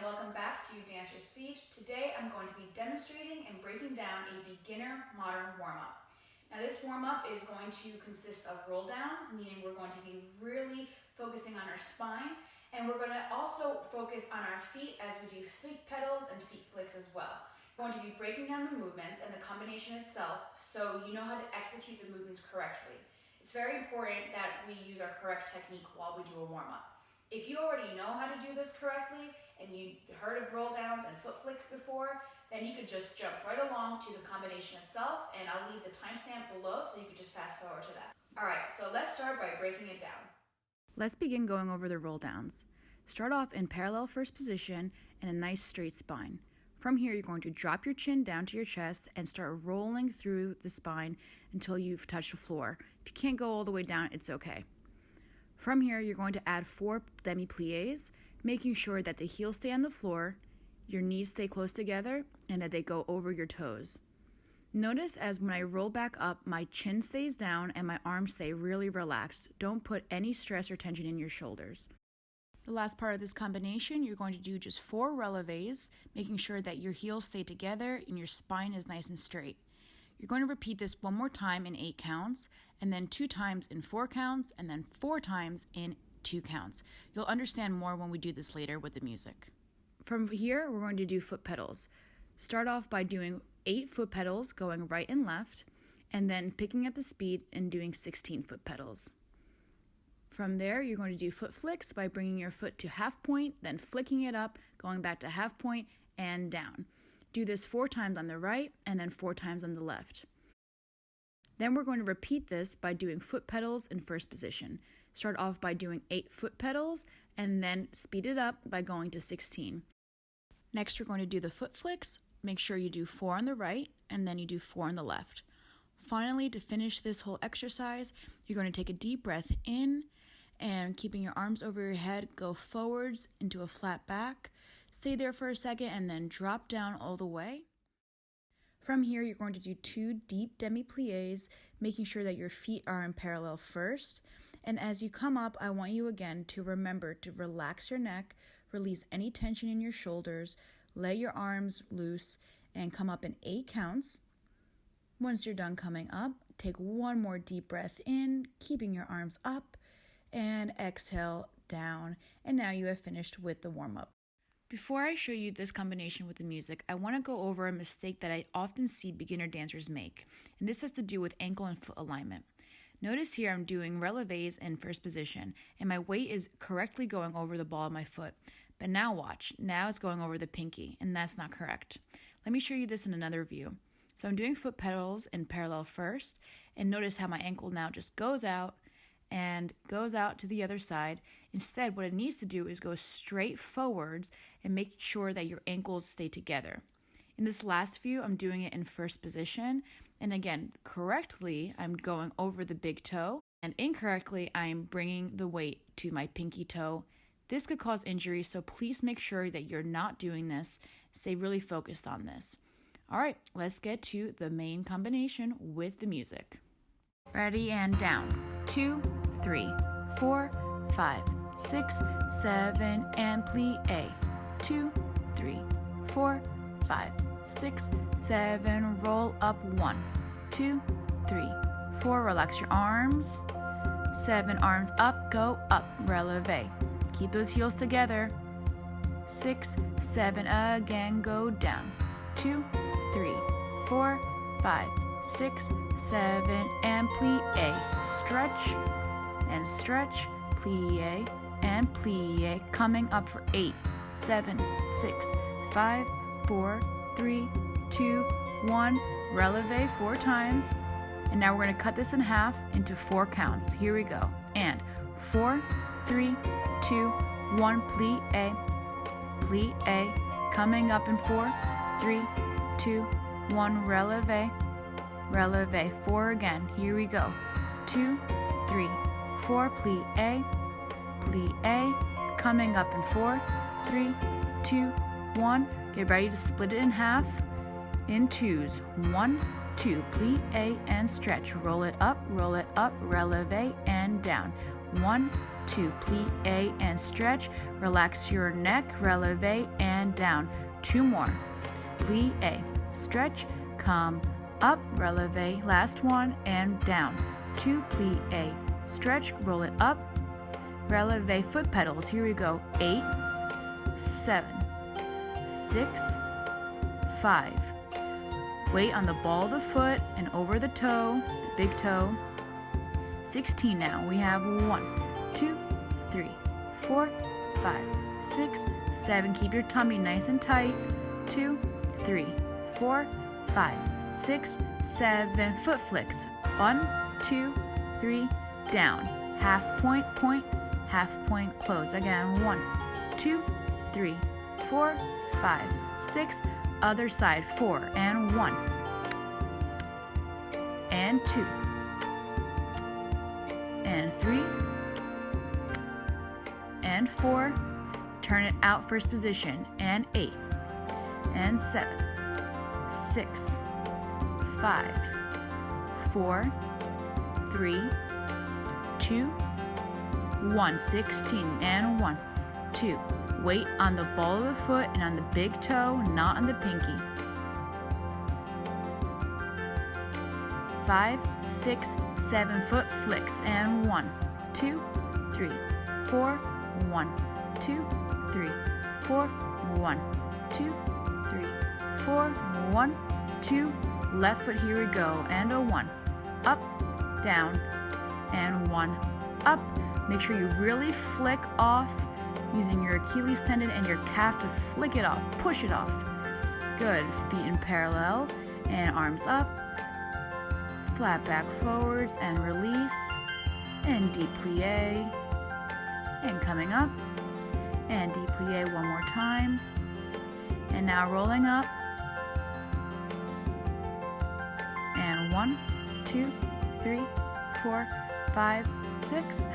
welcome back to Dancer's Feet. Today I'm going to be demonstrating and breaking down a beginner modern warm-up. Now this warm-up is going to consist of roll downs, meaning we're going to be really focusing on our spine, and we're going to also focus on our feet as we do feet pedals and feet flicks as well. We're going to be breaking down the movements and the combination itself so you know how to execute the movements correctly. It's very important that we use our correct technique while we do a warm-up. If you already know how to do this correctly and you heard of roll downs and foot flicks before, then you could just jump right along to the combination itself, and I'll leave the timestamp below so you could just fast forward to that. Alright, so let's start by breaking it down. Let's begin going over the roll downs. Start off in parallel first position and a nice straight spine. From here, you're going to drop your chin down to your chest and start rolling through the spine until you've touched the floor. If you can't go all the way down, it's okay. From here, you're going to add 4 demi-pliés, making sure that the heels stay on the floor, your knees stay close together, and that they go over your toes. Notice as when I roll back up, my chin stays down and my arms stay really relaxed. Don't put any stress or tension in your shoulders. The last part of this combination, you're going to do just 4 relevés, making sure that your heels stay together and your spine is nice and straight. You're going to repeat this one more time in 8 counts, and then 2 times in 4 counts, and then 4 times in 2 counts. You'll understand more when we do this later with the music. From here, we're going to do foot pedals. Start off by doing 8 foot pedals going right and left, and then picking up the speed and doing 16 foot pedals. From there, you're going to do foot flicks by bringing your foot to half point, then flicking it up, going back to half point, and down. Do this 4 times on the right and then 4 times on the left. Then we're going to repeat this by doing foot pedals in first position. Start off by doing 8 foot pedals and then speed it up by going to 16. Next, we're going to do the foot flicks. Make sure you do 4 on the right and then you do 4 on the left. Finally, to finish this whole exercise, you're going to take a deep breath in and keeping your arms over your head, go forwards into a flat back. Stay there for a second and then drop down all the way. From here, you're going to do 2 deep demi-pliés, making sure that your feet are in parallel first. And as you come up, I want you again to remember to relax your neck, release any tension in your shoulders, let your arms loose, and come up in 8 counts. Once you're done coming up, take 1 more deep breath in, keeping your arms up, and exhale down. And now you have finished with the warm-up. Before I show you this combination with the music, I want to go over a mistake that I often see beginner dancers make, and this has to do with ankle and foot alignment. Notice here I'm doing relevés in first position, and my weight is correctly going over the ball of my foot. But now watch, now it's going over the pinky, and that's not correct. Let me show you this in another view. So I'm doing foot pedals in parallel first, and notice how my ankle now just goes out and goes out to the other side. Instead, what it needs to do is go straight forwards and make sure that your ankles stay together. In this last view, I'm doing it in first position. And again, correctly, I'm going over the big toe. And incorrectly, I'm bringing the weight to my pinky toe. This could cause injury, so please make sure that you're not doing this. Stay really focused on this. All right, let's get to the main combination with the music. Ready and down. 2, 3, 4, 5, 6, 7, and plie. 2, 3, 4, 5, 6, 7, roll up 1, 2, 3, 4, relax your arms, 7 arms up, go up, releve. Keep those heels together. 6, 7, again, go down. 2, 3, 4, 5, 6, 7, and plie. Stretch and stretch, plie and plie. Coming up for 8, 7, 6, 5, 4, 3, 2, 1. Releve 4 times. And now we're going to cut this in half into 4 counts. Here we go. And 4, 3, 2, 1. Plie, plie. Coming up in 4, 3, 2, 1. Releve. Releve 4 again. Here we go. 2, 3, 4. Plie, plie. Coming up in 4, 3, 2, 1. Get ready to split it in half in 2s. 1, 2. Plie and stretch. Roll it up, releve, and down. 1, 2, plie and stretch, relax your neck, releve and down. 2 more, plie, stretch, come up, releve, last one and down. 2, plie, stretch, roll it up, releve, foot pedals. Here we go. 8, 7, 6, 5. Weight on the ball of the foot and over the toe, the big toe. 16 now. We have 1, 2, 3, 4, 5, 6, 7. Keep your tummy nice and tight. 2, 3, 4, 5, 6, 7. Foot flicks. 1, 2, 3, down. Half point, point, half point, close. Again, 1, 2, 3, 4, 5, 6. Other side. 4 and 1 and 2 and 3 and 4. Turn it out, first position, and 8 and 7, 6, 5, 4, 3, 2, 1. 16 and 1, 2. Weight on the ball of the foot and on the big toe, not on the pinky. 5, 6, 7. Foot flicks and 1, 2, 3, 4, 1, 2, 3, 4, 1, 2, 3, 4, 1, 2. Left foot, here we go, and a 1. Up, down, and 1. Up. Make sure you really flick off using your Achilles tendon and your calf to flick it off, push it off. Good. Feet in parallel and arms up. Flat back forwards and release. And deep plie. And coming up. And deep plie one more time. And now rolling up. And 1, 2, 3, 4, 5, 6.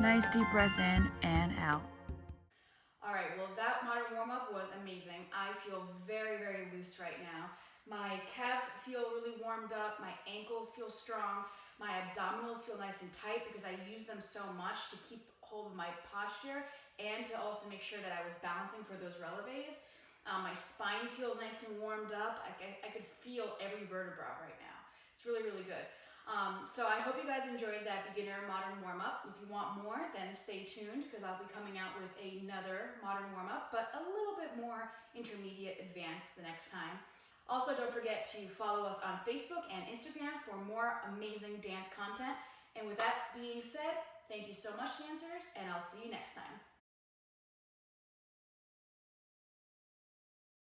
Nice deep breath in and out. Alright, well that modern warm-up was amazing. I feel very, very loose right now. My calves feel really warmed up, my ankles feel strong, my abdominals feel nice and tight because I use them so much to keep hold of my posture and to also make sure that I was balancing for those releves. My spine feels nice and warmed up. I could feel every vertebra right now. It's really, really good. So I hope you guys enjoyed that beginner modern warm-up. If you want more, then stay tuned because I'll be coming out with another modern warm-up, but a little bit more intermediate advanced the next time. Also, don't forget to follow us on Facebook and Instagram for more amazing dance content. And with that being said, thank you so much, dancers, and I'll see you next time.